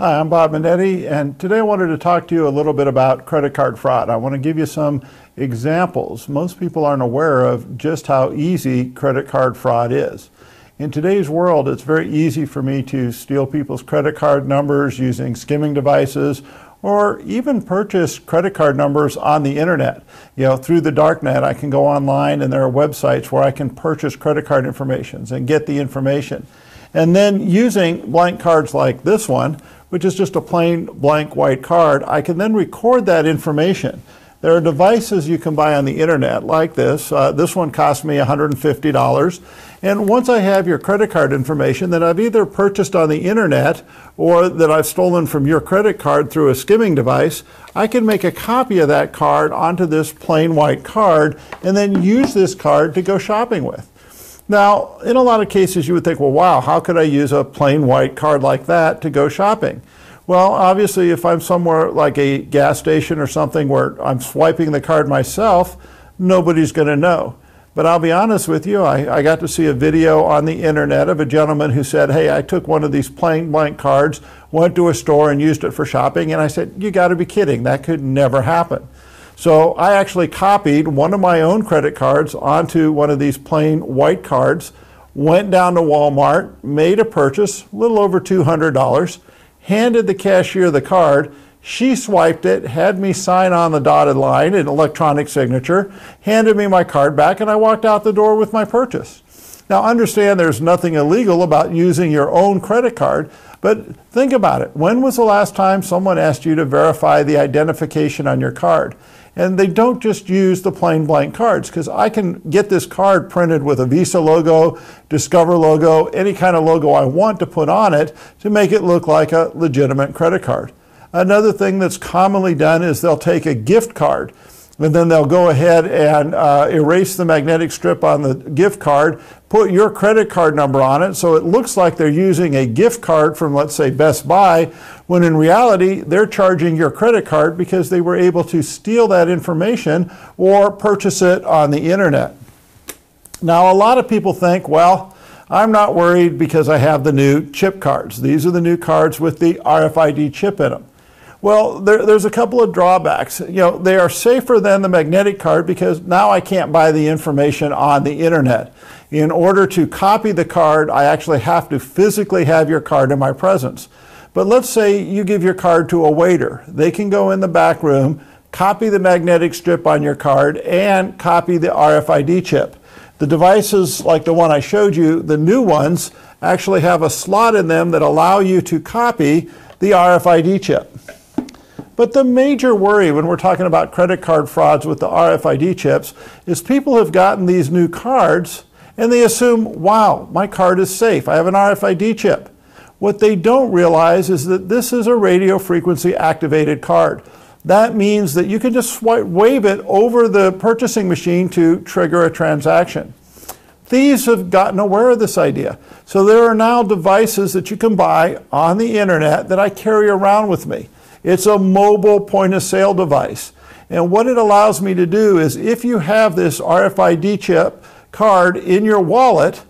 Hi, I'm Bob Minniti, and today I wanted to talk to you a little bit about credit card fraud. I want to give you some examples. Most people aren't aware of just how easy credit card fraud is. In today's world, it's very easy for me to steal people's credit card numbers using skimming devices, or even purchase credit card numbers on the internet. Through the darknet, I can go online and there are websites where I can purchase credit card information and get the information. And then using blank cards like this one, which is just a plain blank white card, I can then record that information. There are devices you can buy on the internet like this. This one cost me $150. And once I have your credit card information that I've either purchased on the internet or that I've stolen from your credit card through a skimming device, I can make a copy of that card onto this plain white card and then use this card to go shopping with. Now, in a lot of cases you would think, well, wow, how could I use a plain white card like that to go shopping? Well, obviously, if I'm somewhere like a gas station or something where I'm swiping the card myself, nobody's going to know. But I'll be honest with you, I got to see a video on the internet of a gentleman who said, hey, I took one of these plain blank cards, went to a store and used it for shopping, and I said, you got to be kidding, that could never happen. So I actually copied one of my own credit cards onto one of these plain white cards, went down to Walmart, made a purchase, a little over $200, handed the cashier the card. She swiped it, had me sign on the dotted line, an electronic signature, handed me my card back, and I walked out the door with my purchase. Now understand there's nothing illegal about using your own credit card, but think about it. When was the last time someone asked you to verify the identification on your card? And they don't just use the plain blank cards, because I can get this card printed with a Visa logo, Discover logo, any kind of logo I want to put on it to make it look like a legitimate credit card. Another thing that's commonly done is they'll take a gift card and then they'll go ahead and erase the magnetic strip on the gift card, put your credit card number on it so it looks like they're using a gift card from, let's say, Best Buy, when in reality they're charging your credit card because they were able to steal that information or purchase it on the internet. Now, a lot of people think, well, I'm not worried because I have the new chip cards. These are the new cards with the RFID chip in them. Well, there's a couple of drawbacks. They are safer than the magnetic card because now I can't buy the information on the internet. In order to copy the card, I actually have to physically have your card in my presence. But let's say you give your card to a waiter. They can go in the back room, copy the magnetic strip on your card, and copy the RFID chip. The devices like the one I showed you, the new ones, actually have a slot in them that allow you to copy the RFID chip. But the major worry when we're talking about credit card frauds with the RFID chips is people have gotten these new cards and they assume, wow, my card is safe. I have an RFID chip. What they don't realize is that this is a radio frequency activated card. That means that you can just wave it over the purchasing machine to trigger a transaction. Thieves have gotten aware of this idea. So there are now devices that you can buy on the internet that I carry around with me. It's a mobile point-of-sale device. And what it allows me to do is if you have this RFID chip card in your wallet,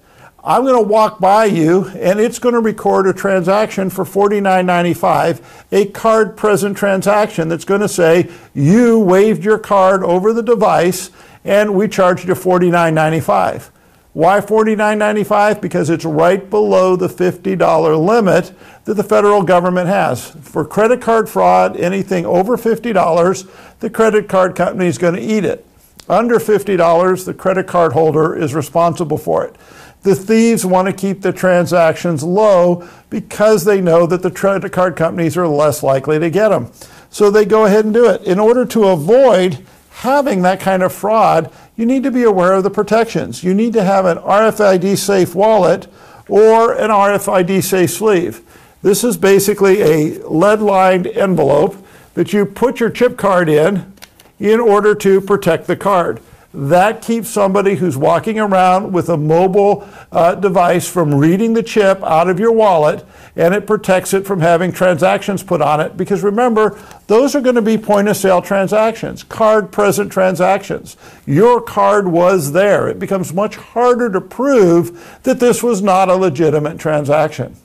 I'm going to walk by you and it's going to record a transaction for $49.95, a card-present transaction that's going to say you waved your card over the device and we charged you $49.95. Why $49.95? Because it's right below the $50 limit that the federal government has. For credit card fraud, anything over $50, the credit card company is going to eat it. Under $50, the credit card holder is responsible for it. The thieves want to keep the transactions low because they know that the credit card companies are less likely to get them. So they go ahead and do it. In order to avoid having that kind of fraud, you need to be aware of the protections. You need to have an RFID safe wallet or an RFID safe sleeve. This is basically a lead-lined envelope that you put your chip card in order to protect the card. That keeps somebody who's walking around with a mobile device from reading the chip out of your wallet, and it protects it from having transactions put on it, because remember, those are going to be point-of-sale transactions, card-present transactions. Your card was there. It becomes much harder to prove that this was not a legitimate transaction.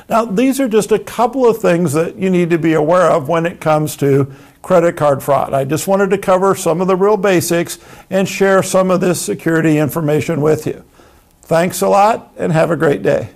Now, these are just a couple of things that you need to be aware of when it comes to credit card fraud. I just wanted to cover some of the real basics and share some of this security information with you. Thanks a lot and have a great day.